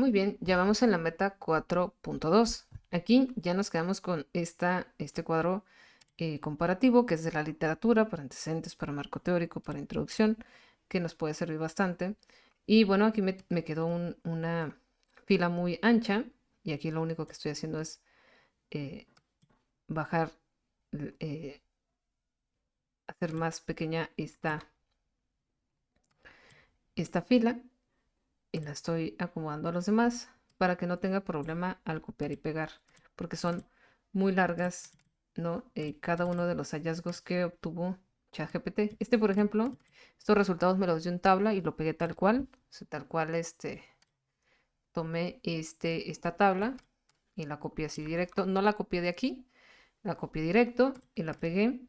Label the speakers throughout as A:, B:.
A: Muy bien, ya vamos en la meta 4.2. Aquí ya nos quedamos con este cuadro comparativo, que es de la literatura, para antecedentes, para marco teórico, para introducción, que nos puede servir bastante. Y bueno, aquí me quedó una fila muy ancha, y aquí lo único que estoy haciendo es bajar, eh, hacer más pequeña esta fila, y la estoy acomodando a los demás para que no tenga problema al copiar y pegar, porque son muy largas, ¿no? Cada uno de los hallazgos que obtuvo ChatGPT. Por ejemplo, estos resultados me los dio en tabla y lo pegué tal cual, o sea, tal cual tomé esta tabla y la copié así directo. No la copié de aquí, la copié directo y la pegué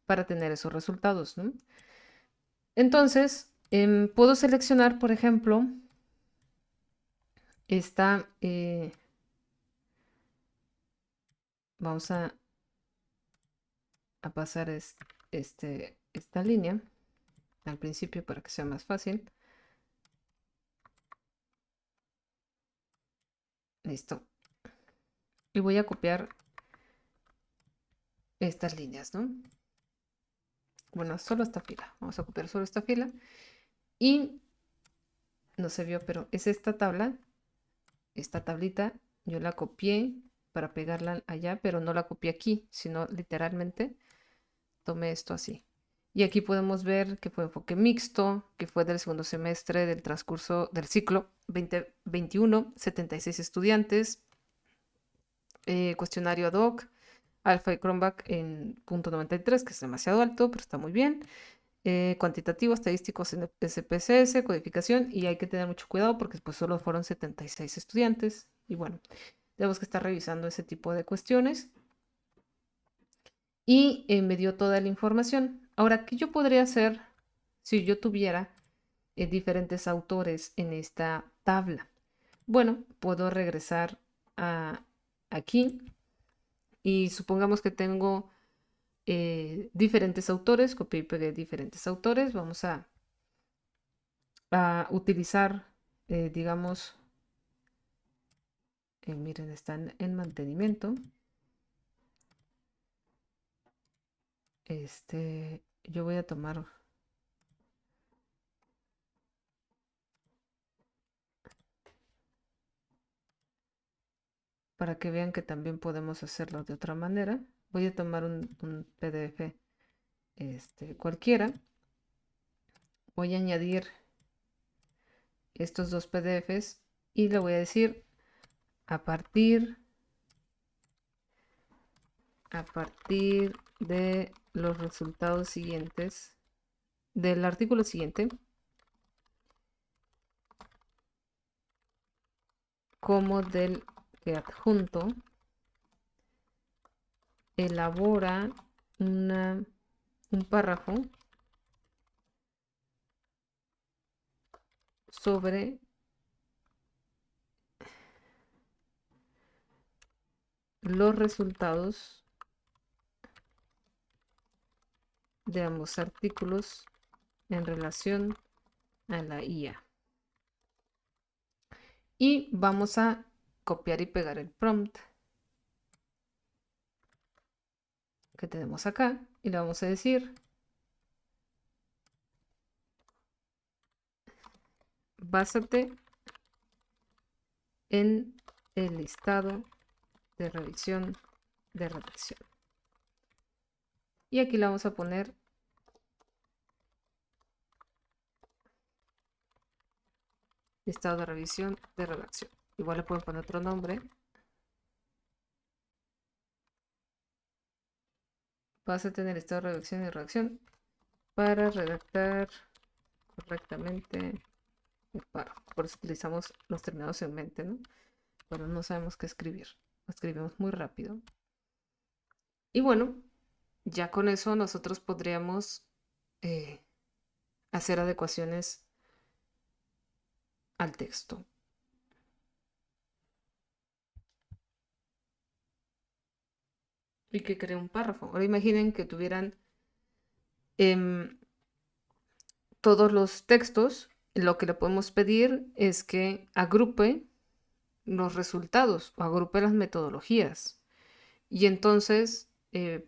A: para tener esos resultados, ¿no? Entonces, puedo seleccionar, por ejemplo, esta, vamos a pasar esta línea al principio para que sea más fácil. Listo. Y voy a copiar estas líneas, ¿no? Bueno, solo esta fila. Vamos a copiar solo esta fila. Y no se vio, pero es esta tabla, esta tablita, yo la copié para pegarla allá, pero no la copié aquí, sino literalmente tomé esto así. Y aquí podemos ver que fue enfoque mixto, que fue del segundo semestre del transcurso del ciclo 2021, 76 estudiantes, cuestionario ad hoc, Alpha y Cronbach en .93, que es demasiado alto, pero está muy bien. Cuantitativo, estadístico, SPSS, codificación, y hay que tener mucho cuidado porque pues solo fueron 76 estudiantes. Y bueno, tenemos que estar revisando ese tipo de cuestiones. Y me dio toda la información. Ahora, ¿qué yo podría hacer si yo tuviera diferentes autores en esta tabla? Bueno, puedo regresar a aquí y supongamos que tengo diferentes autores, copié y pegué diferentes autores. Vamos a utilizar, digamos, miren, están en mantenimiento. Yo voy a tomar para que vean que también podemos hacerlo de otra manera. Voy a tomar un PDF cualquiera. Voy a añadir estos dos PDFs y le voy a decir a partir de los resultados siguientes del artículo siguiente, como del que adjunto, elabora un párrafo sobre los resultados de ambos artículos en relación a la IA. Y vamos a copiar y pegar el prompt que tenemos acá y le vamos a decir básate en el listado de revisión de redacción. Y aquí le vamos a poner listado de revisión de redacción. Igual le pueden poner otro nombre. Básate en el listado de redacción y redacción para redactar correctamente el párrafo. Por eso utilizamos los terminados en mente, ¿no? Pero no sabemos qué escribir. Lo escribimos muy rápido. Y bueno, ya con eso nosotros podríamos eh, hacer adecuaciones al texto. Y que cree un párrafo. Ahora imaginen que tuvieran todos los textos. Lo que le podemos pedir es que agrupe los resultados o agrupe las metodologías. Y entonces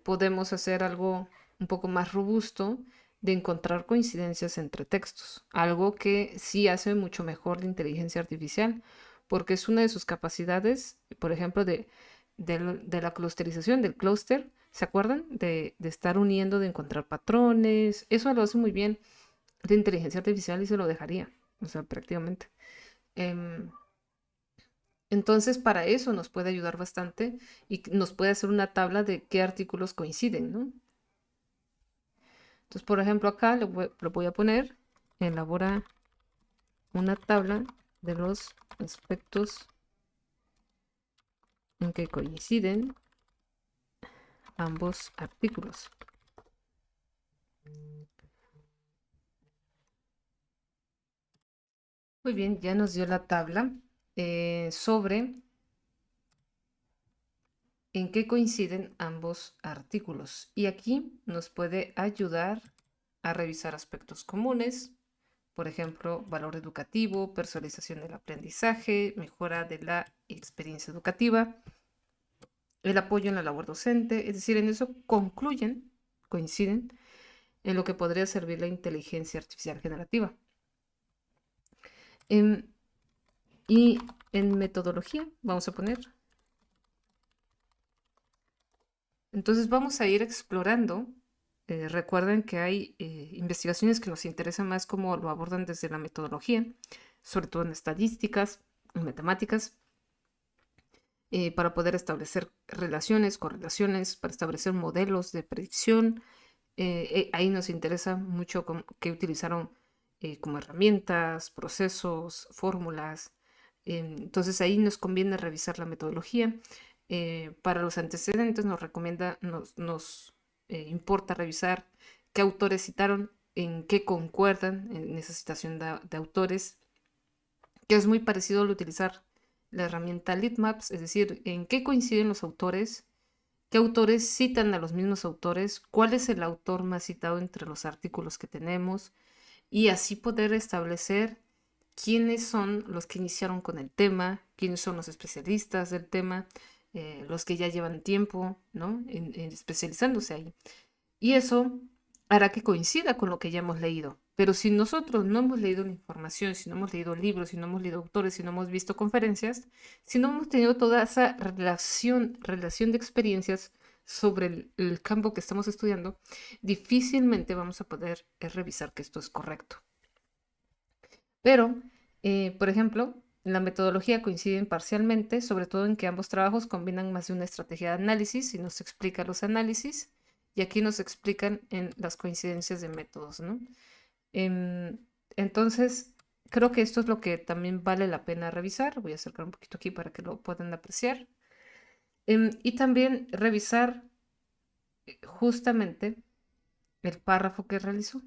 A: podemos hacer algo un poco más robusto de encontrar coincidencias entre textos, algo que sí hace mucho mejor la inteligencia artificial, porque es una de sus capacidades, por ejemplo, de la clusterización, del clúster, ¿se acuerdan? De estar uniendo, de encontrar patrones, eso lo hace muy bien la inteligencia artificial y se lo dejaría, o sea, prácticamente. Em, entonces, para eso nos puede ayudar bastante y nos puede hacer una tabla de qué artículos coinciden, ¿no? Entonces, por ejemplo, acá lo voy a poner, elabora una tabla de los aspectos en que coinciden ambos artículos. Muy bien, ya nos dio la tabla sobre en qué coinciden ambos artículos. Y aquí nos puede ayudar a revisar aspectos comunes, por ejemplo, valor educativo, personalización del aprendizaje, mejora de la experiencia educativa, el apoyo en la labor docente, es decir, en eso coinciden en lo que podría servir la inteligencia artificial generativa. Y en metodología, vamos a poner. Entonces vamos a ir explorando. Recuerden que hay investigaciones que nos interesan más cómo lo abordan desde la metodología, sobre todo en estadísticas, en matemáticas, para poder establecer relaciones, correlaciones, para establecer modelos de predicción. Ahí nos interesa mucho qué utilizaron como herramientas, procesos, fórmulas. Entonces ahí nos conviene revisar la metodología. Para los antecedentes nos importa revisar qué autores citaron, en qué concuerdan en esa citación de autores, que es muy parecido al utilizar la herramienta Litmaps, es decir, en qué coinciden los autores, qué autores citan a los mismos autores, cuál es el autor más citado entre los artículos que tenemos, y así poder establecer quiénes son los que iniciaron con el tema, quiénes son los especialistas del tema, los que ya llevan tiempo, ¿no? En especializándose ahí. Y eso hará que coincida con lo que ya hemos leído. Pero si nosotros no hemos leído la información, si no hemos leído libros, si no hemos leído autores, si no hemos visto conferencias, si no hemos tenido toda esa relación de experiencias sobre el campo que estamos estudiando, difícilmente vamos a poder revisar que esto es correcto. Pero, por ejemplo, la metodología coinciden parcialmente, sobre todo en que ambos trabajos combinan más de una estrategia de análisis y nos explica los análisis, y aquí nos explican en las coincidencias de métodos, ¿no? Em, entonces, creo que esto es lo que también vale la pena revisar. Voy a acercar un poquito aquí para que lo puedan apreciar. Y también revisar justamente el párrafo que realizó.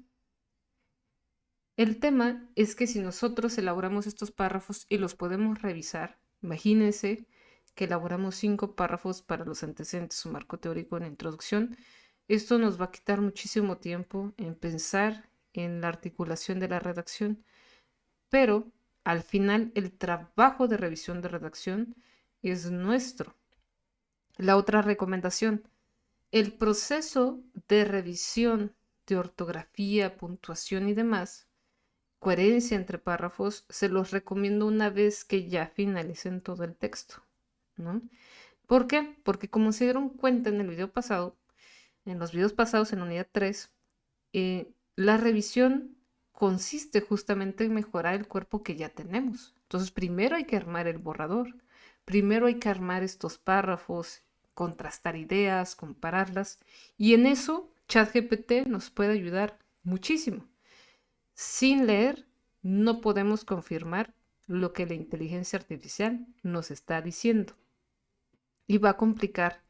A: El tema es que si nosotros elaboramos estos párrafos y los podemos revisar, imagínense que elaboramos 5 párrafos para los antecedentes o marco teórico en la introducción. Esto nos va a quitar muchísimo tiempo en pensar en la articulación de la redacción, pero al final el trabajo de revisión de redacción es nuestro. La otra recomendación, el proceso de revisión de ortografía, puntuación y demás, coherencia entre párrafos, se los recomiendo una vez que ya finalicen todo el texto, ¿no? ¿Por qué? Porque como se dieron cuenta en el video pasado, en los videos pasados en unidad 3, la revisión consiste justamente en mejorar el cuerpo que ya tenemos. Entonces, primero hay que armar el borrador, primero hay que armar estos párrafos, contrastar ideas, compararlas, y en eso ChatGPT nos puede ayudar muchísimo. Sin leer, no podemos confirmar lo que la inteligencia artificial nos está diciendo y va a complicar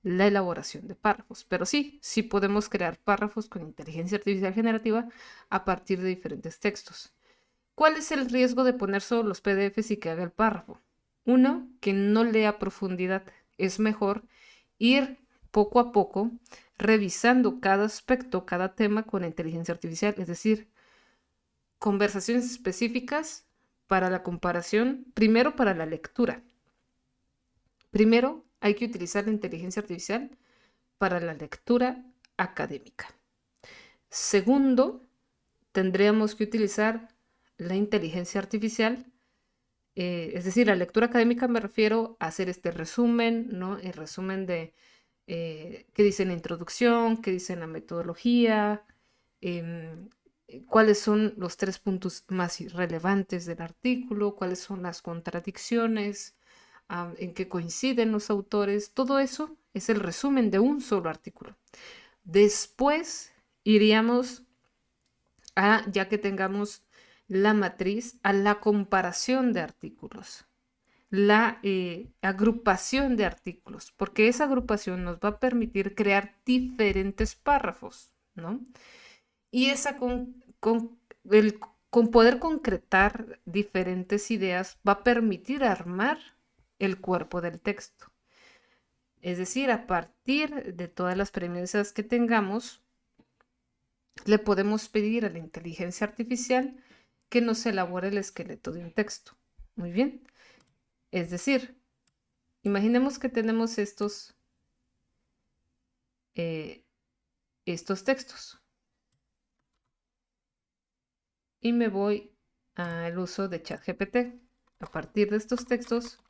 A: la elaboración de párrafos. Pero sí podemos crear párrafos con inteligencia artificial generativa a partir de diferentes textos. ¿Cuál es el riesgo de poner solo los PDFs y que haga el párrafo? Uno, que no lea profundidad. Es mejor ir poco a poco revisando cada aspecto, cada tema con la inteligencia artificial, es decir, conversaciones específicas para la comparación, primero para la lectura. Primero, hay que utilizar la inteligencia artificial para la lectura académica. Segundo, tendríamos que utilizar la inteligencia artificial, es decir, la lectura académica me refiero a hacer este resumen, ¿no? El resumen de qué dice en la introducción, qué dice en la metodología, em, cuáles son los 3 puntos más relevantes del artículo, cuáles son las contradicciones, en qué coinciden los autores. Todo eso es el resumen de un solo artículo. Después iríamos ya que tengamos la matriz, a la comparación de artículos, la agrupación de artículos, porque esa agrupación nos va a permitir crear diferentes párrafos, ¿no? Y con poder concretar diferentes ideas va a permitir armar el cuerpo del texto. Es decir, a partir de todas las premisas que tengamos, le podemos pedir a la inteligencia artificial que nos elabore el esqueleto de un texto. Muy bien. Es decir, imaginemos que tenemos estos textos. Y me voy al uso de ChatGPT. A partir de estos textos,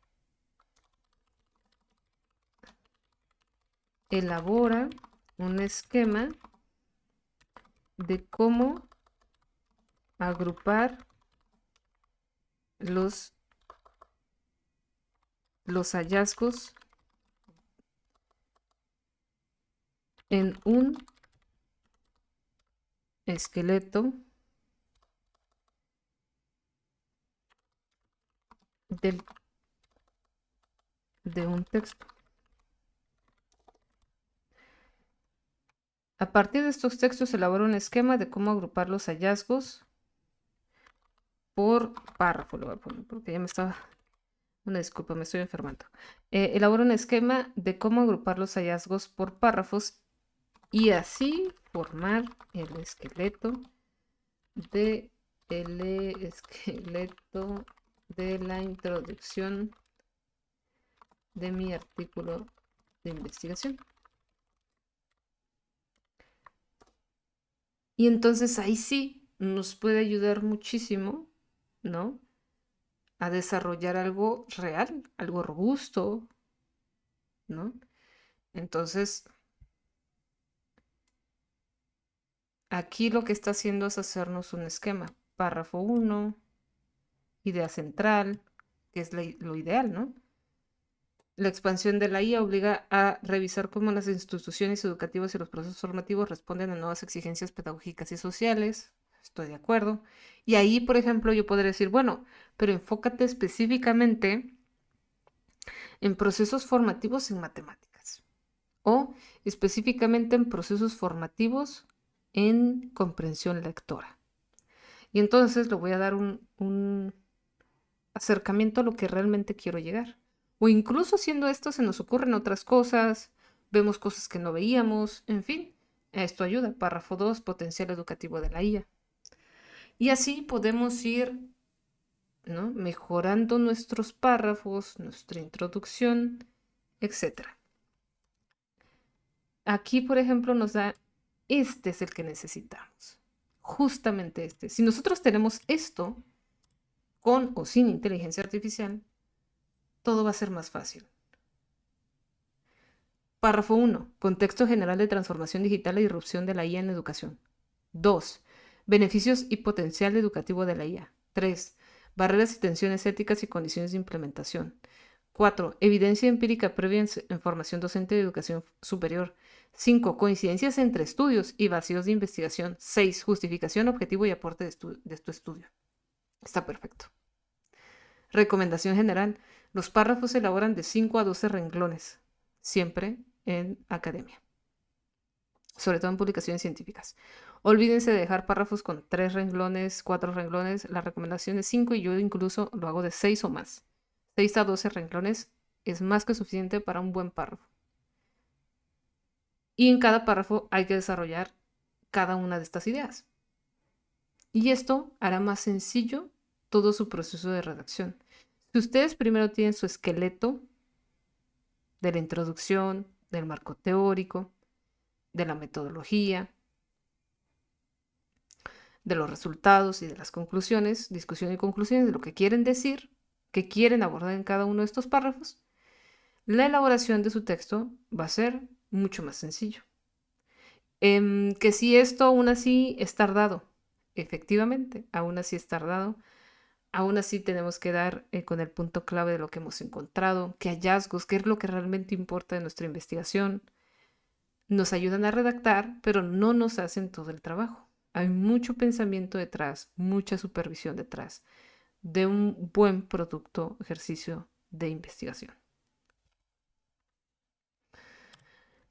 A: elabora un esquema de cómo agrupar los hallazgos en un esqueleto de un texto. A partir de estos textos elabora un esquema de cómo agrupar los hallazgos por párrafo. Lo voy a poner porque ya me estaba... Una disculpa, me estoy enfermando. Elabora un esquema de cómo agrupar los hallazgos por párrafos y así formar el esqueleto de la introducción de mi artículo de investigación. Y entonces ahí sí nos puede ayudar muchísimo, ¿no? A desarrollar algo real, algo robusto, ¿no? Entonces, aquí lo que está haciendo es hacernos un esquema. Párrafo 1, idea central, que es lo ideal, ¿no? La expansión de la IA obliga a revisar cómo las instituciones educativas y los procesos formativos responden a nuevas exigencias pedagógicas y sociales. Estoy de acuerdo. Y ahí, por ejemplo, yo podría decir, bueno, pero enfócate específicamente en procesos formativos en matemáticas o específicamente en procesos formativos en comprensión lectora. Y entonces le voy a dar un acercamiento a lo que realmente quiero llegar. O incluso haciendo esto se nos ocurren otras cosas, vemos cosas que no veíamos, en fin, esto ayuda. Párrafo 2, potencial educativo de la IA. Y así podemos ir, ¿no?, mejorando nuestros párrafos, nuestra introducción, etc. Aquí, por ejemplo, nos da, este es el que necesitamos. Justamente este. Si nosotros tenemos esto, con o sin inteligencia artificial, todo va a ser más fácil. Párrafo 1. Contexto general de transformación digital e irrupción de la IA en educación. 2. Beneficios y potencial educativo de la IA. 3. Barreras y tensiones éticas y condiciones de implementación. 4. Evidencia empírica previa en formación docente de educación superior. 5. Coincidencias entre estudios y vacíos de investigación. 6. Justificación, objetivo y aporte de tu estudio. Está perfecto. Recomendación general. Los párrafos se elaboran de 5 a 12 renglones, siempre en academia, sobre todo en publicaciones científicas. Olvídense de dejar párrafos con 3 renglones, 4 renglones. La recomendación es 5 y yo incluso lo hago de 6 o más. 6 a 12 renglones es más que suficiente para un buen párrafo. Y en cada párrafo hay que desarrollar cada una de estas ideas. Y esto hará más sencillo todo su proceso de redacción. Si ustedes primero tienen su esqueleto, de la introducción, del marco teórico, de la metodología, de los resultados y de las conclusiones, discusión y conclusiones de lo que quieren decir, que quieren abordar en cada uno de estos párrafos, la elaboración de su texto va a ser mucho más sencillo. Que si esto aún así es tardado, efectivamente, aún así es tardado, aún así tenemos que dar con el punto clave de lo que hemos encontrado, qué hallazgos, qué es lo que realmente importa de nuestra investigación. Nos ayudan a redactar, pero no nos hacen todo el trabajo. Hay mucho pensamiento detrás, mucha supervisión detrás de un buen producto ejercicio de investigación.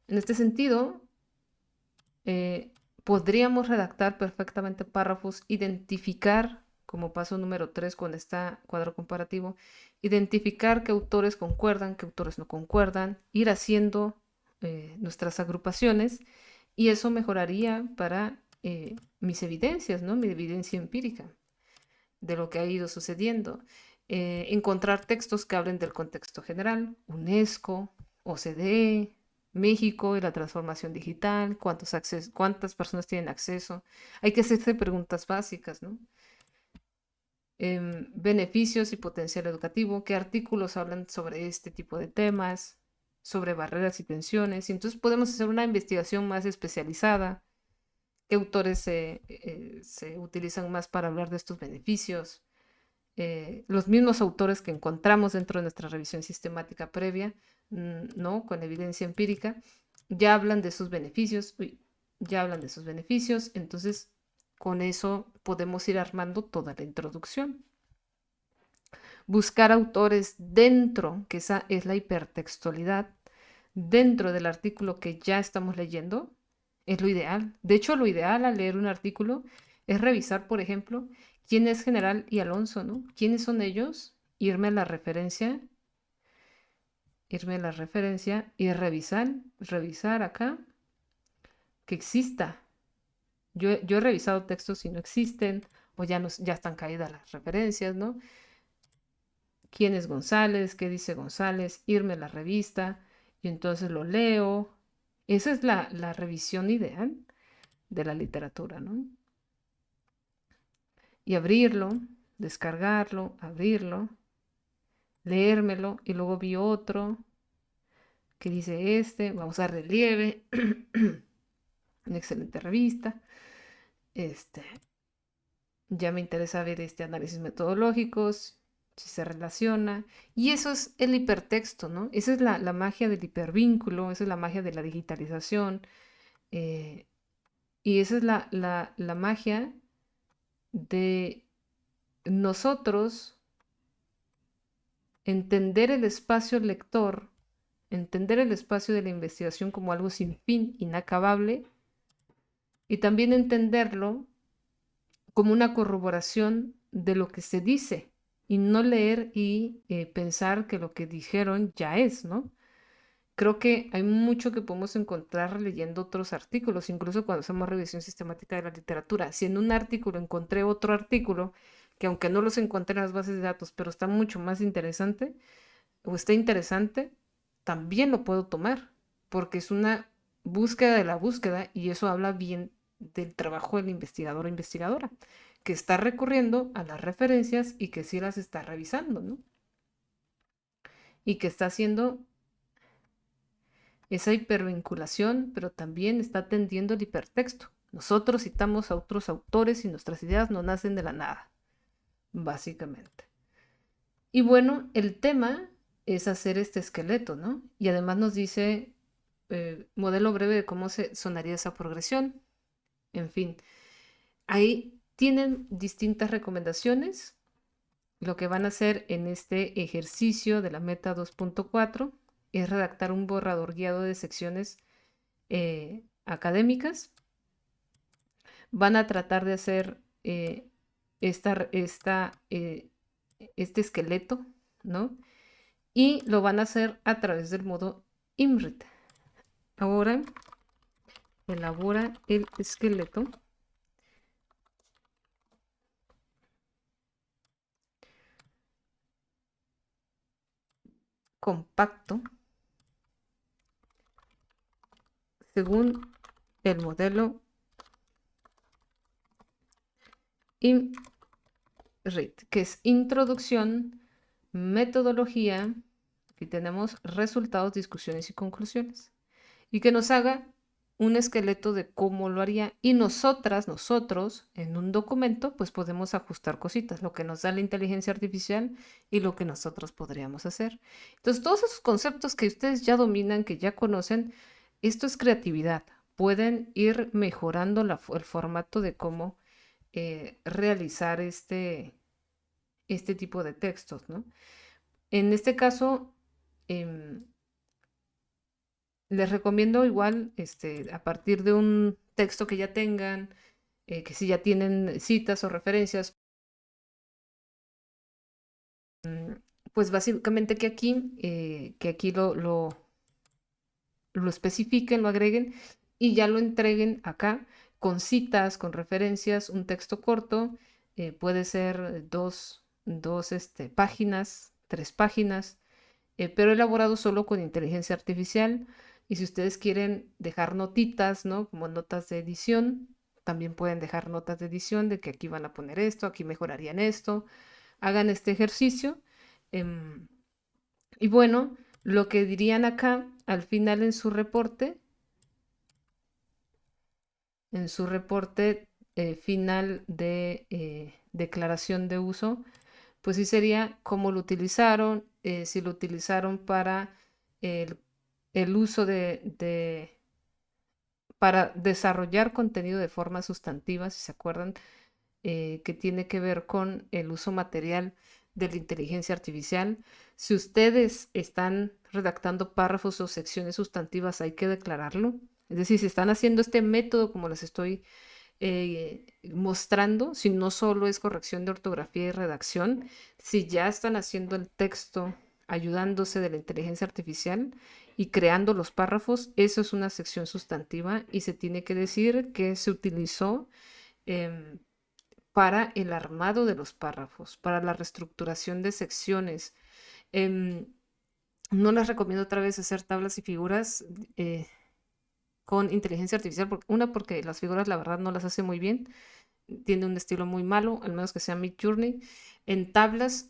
A: En este sentido, podríamos redactar perfectamente párrafos, identificar, como paso número 3 con este cuadro comparativo, identificar qué autores concuerdan, qué autores no concuerdan, ir haciendo nuestras agrupaciones y eso mejoraría para mis evidencias, ¿no? Mi evidencia empírica de lo que ha ido sucediendo. Encontrar textos que hablen del contexto general, UNESCO, OCDE, México y la transformación digital, cuántas personas tienen acceso. Hay que hacerse preguntas básicas, ¿no? Beneficios y potencial educativo, qué artículos hablan sobre este tipo de temas, sobre barreras y tensiones. Y entonces podemos hacer una investigación más especializada, qué autores se utilizan más para hablar de estos beneficios. Los mismos autores que encontramos dentro de nuestra revisión sistemática previa, ¿no? Con evidencia empírica, ya hablan de sus beneficios, ya hablan de sus beneficios, entonces con eso podemos ir armando toda la introducción. Buscar autores dentro, que esa es la hipertextualidad, dentro del artículo que ya estamos leyendo, es lo ideal. De hecho, lo ideal al leer un artículo es revisar, por ejemplo, quién es General y Alonso, ¿no? ¿Quiénes son ellos? Irme a la referencia y revisar acá que exista. Yo he revisado textos y no existen, o ya están caídas las referencias, ¿no? ¿Quién es González? ¿Qué dice González? Irme a la revista y entonces lo leo. Esa es la revisión ideal de la literatura, ¿no? Y abrirlo, descargarlo, abrirlo, leérmelo y luego vi otro que dice vamos a Relieve, una excelente revista. Ya me interesa ver análisis metodológicos, si se relaciona. Y eso es el hipertexto, ¿no? Esa es la magia del hipervínculo, esa es la magia de la digitalización. eh, y esa es la magia de nosotros entender el espacio lector, entender el espacio de la investigación como algo sin fin, inacabable, y también entenderlo como una corroboración de lo que se dice y no leer y pensar que lo que dijeron ya es, ¿no? Creo que hay mucho que podemos encontrar leyendo otros artículos, incluso cuando hacemos revisión sistemática de la literatura. Si en un artículo encontré otro artículo, que aunque no los encontré en las bases de datos, pero está mucho más interesante o está interesante, también lo puedo tomar, porque es una búsqueda de la búsqueda y eso habla bien del trabajo del investigador o investigadora, que está recurriendo a las referencias y que sí las está revisando, ¿no? Y que está haciendo esa hipervinculación, pero también está atendiendo el hipertexto. Nosotros citamos a otros autores y nuestras ideas no nacen de la nada, básicamente. Y bueno, el tema es hacer este esqueleto, ¿no? Y además nos dice modelo breve de cómo sonaría esa progresión. En fin, ahí tienen distintas recomendaciones. Lo que van a hacer en este ejercicio de la meta 2.4 es redactar un borrador guiado de secciones académicas. Van a tratar de hacer este esqueleto, ¿no? Y lo van a hacer a través del modo IMRIT. Ahora elabora el esqueleto compacto según el modelo IMRIT, que es introducción, metodología, aquí tenemos resultados, discusiones y conclusiones, y que nos haga un esqueleto de cómo lo haría, y nosotros, en un documento, pues podemos ajustar cositas, lo que nos da la inteligencia artificial y lo que nosotros podríamos hacer. Entonces, todos esos conceptos que ustedes ya dominan, que ya conocen, esto es creatividad. Pueden ir mejorando el formato de cómo realizar este tipo de textos, ¿no? En este caso, em, les recomiendo igual, a partir de un texto que ya tengan, que si ya tienen citas o referencias, pues básicamente que aquí lo especifiquen, lo agreguen y ya lo entreguen acá con citas, con referencias, un texto corto, puede ser dos páginas, 3 páginas, pero elaborado solo con inteligencia artificial. Y si ustedes quieren dejar notitas, ¿no? Como notas de edición, también pueden dejar notas de edición de que aquí van a poner esto, aquí mejorarían esto. Hagan este ejercicio. em, y bueno, lo que dirían acá al final en su reporte final de declaración de uso, pues sí sería cómo lo utilizaron, si lo utilizaron para el, el uso para desarrollar contenido de forma sustantiva, si se acuerdan, que tiene que ver con el uso material de la inteligencia artificial. Si ustedes están redactando párrafos o secciones sustantivas, hay que declararlo. Es decir, si están haciendo este método como les estoy mostrando, si no solo es corrección de ortografía y redacción, si ya están haciendo el texto ayudándose de la inteligencia artificial y creando los párrafos, eso es una sección sustantiva y se tiene que decir que se utilizó em, para el armado de los párrafos, para la reestructuración de secciones. Em, no les recomiendo otra vez hacer tablas y figuras con inteligencia artificial, porque las figuras la verdad no las hace muy bien, tiene un estilo muy malo, al menos que sea Midjourney. En tablas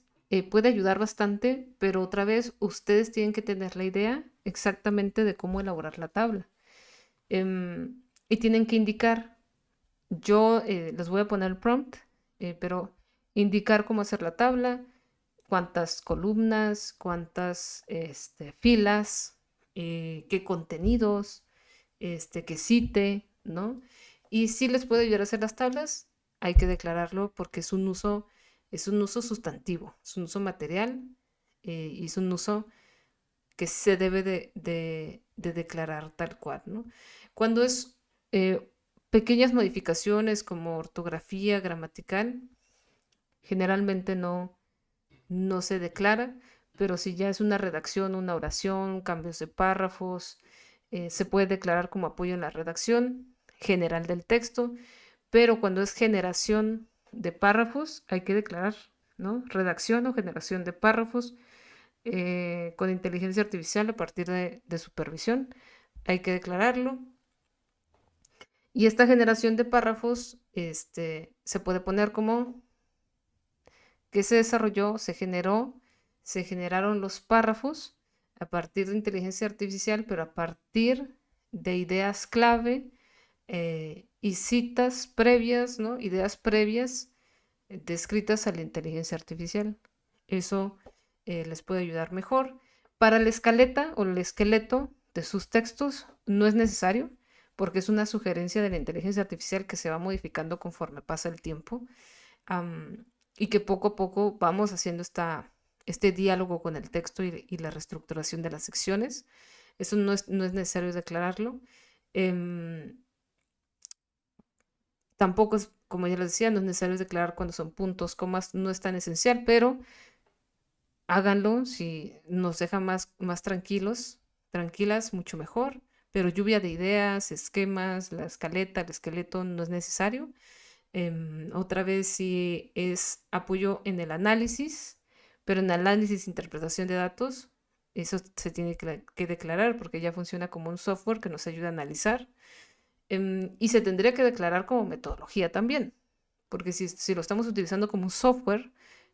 A: puede ayudar bastante, pero otra vez ustedes tienen que tener la idea exactamente de cómo elaborar la tabla. Y tienen que indicar, yo les voy a poner el prompt, pero indicar cómo hacer la tabla, cuántas columnas, cuántas filas, qué contenidos, que cite, ¿no? Y si les puede ayudar a hacer las tablas, hay que declararlo porque es un uso sustantivo, es un uso material y es un uso que se debe de declarar tal cual, ¿no? Cuando es pequeñas modificaciones como ortografía, gramatical, generalmente no se declara, pero si ya es una redacción, una oración, cambios de párrafos, se puede declarar como apoyo en la redacción general del texto, pero cuando es generación de párrafos, hay que declarar, ¿no? Redacción o generación de párrafos con inteligencia artificial a partir de supervisión, hay que declararlo. Y esta generación de párrafos se puede poner como que se desarrolló, se generaron los párrafos a partir de inteligencia artificial, pero a partir de ideas clave y citas previas, ¿no? Ideas previas descritas a la inteligencia artificial. Eso les puede ayudar mejor. Para la escaleta o el esqueleto de sus textos no es necesario porque es una sugerencia de la inteligencia artificial que se va modificando conforme pasa el tiempo y que poco a poco vamos haciendo este diálogo con el texto y la reestructuración de las secciones. Eso no es necesario declararlo. Em, Tampoco es, como ya les decía, no es necesario declarar cuando son puntos, comas, no es tan esencial, pero háganlo si nos deja más tranquilos, tranquilas, mucho mejor. Pero lluvia de ideas, esquemas, la escaleta, el esqueleto no es necesario. Otra vez si es apoyo en el análisis, pero en análisis e interpretación de datos, Eso se tiene que declarar porque ya funciona como un software que nos ayuda a analizar. Y se tendría que declarar como metodología también, porque si lo estamos utilizando como un software,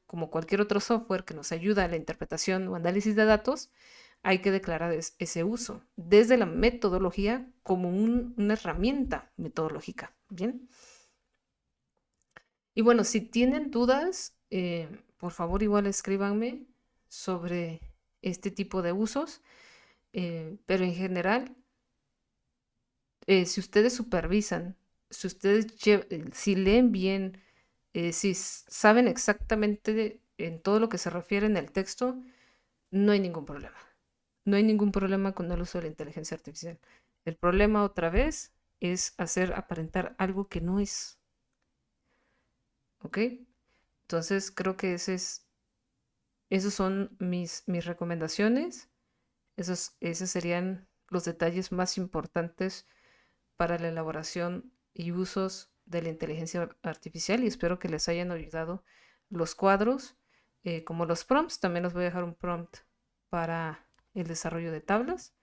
A: como cualquier otro software que nos ayuda a la interpretación o análisis de datos, hay que declarar ese uso desde la metodología como una herramienta metodológica. Bien. Y bueno, si tienen dudas, por favor igual escríbanme sobre este tipo de usos, pero en general, si ustedes supervisan, si ustedes si leen bien, si saben exactamente en todo lo que se refiere en el texto, no hay ningún problema. No hay ningún problema con el uso de la inteligencia artificial. El problema otra vez es hacer aparentar algo que no es. ¿Ok? Entonces creo que esos son mis recomendaciones. Esos serían los detalles más importantes para la elaboración y usos de la inteligencia artificial y espero que les hayan ayudado los cuadros, como los prompts. También os voy a dejar un prompt para el desarrollo de tablas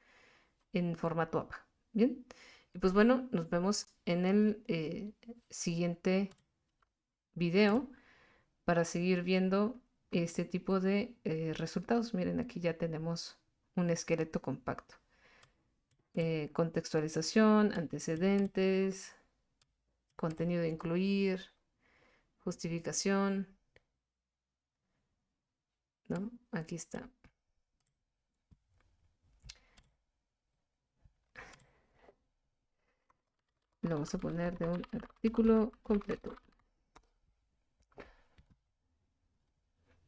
A: en formato APA. Bien, y pues bueno, nos vemos en el siguiente video para seguir viendo este tipo de resultados. Miren, aquí ya tenemos un esqueleto compacto. Contextualización, antecedentes, contenido de incluir, justificación, ¿no? Aquí está. Lo vamos a poner de un artículo completo.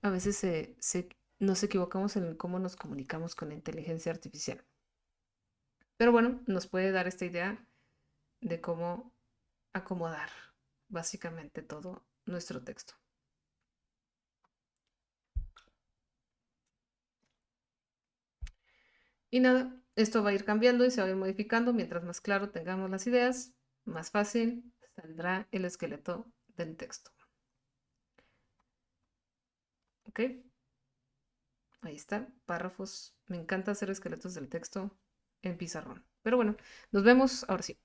A: A veces nos equivocamos en cómo nos comunicamos con la inteligencia artificial. Pero bueno, nos puede dar esta idea de cómo acomodar básicamente todo nuestro texto. Y nada, esto va a ir cambiando y se va a ir modificando. Mientras más claro tengamos las ideas, más fácil saldrá el esqueleto del texto. ¿Ok? Ahí está, párrafos. Me encanta hacer esqueletos del texto en pizarrón. Pero bueno, nos vemos ahora sí.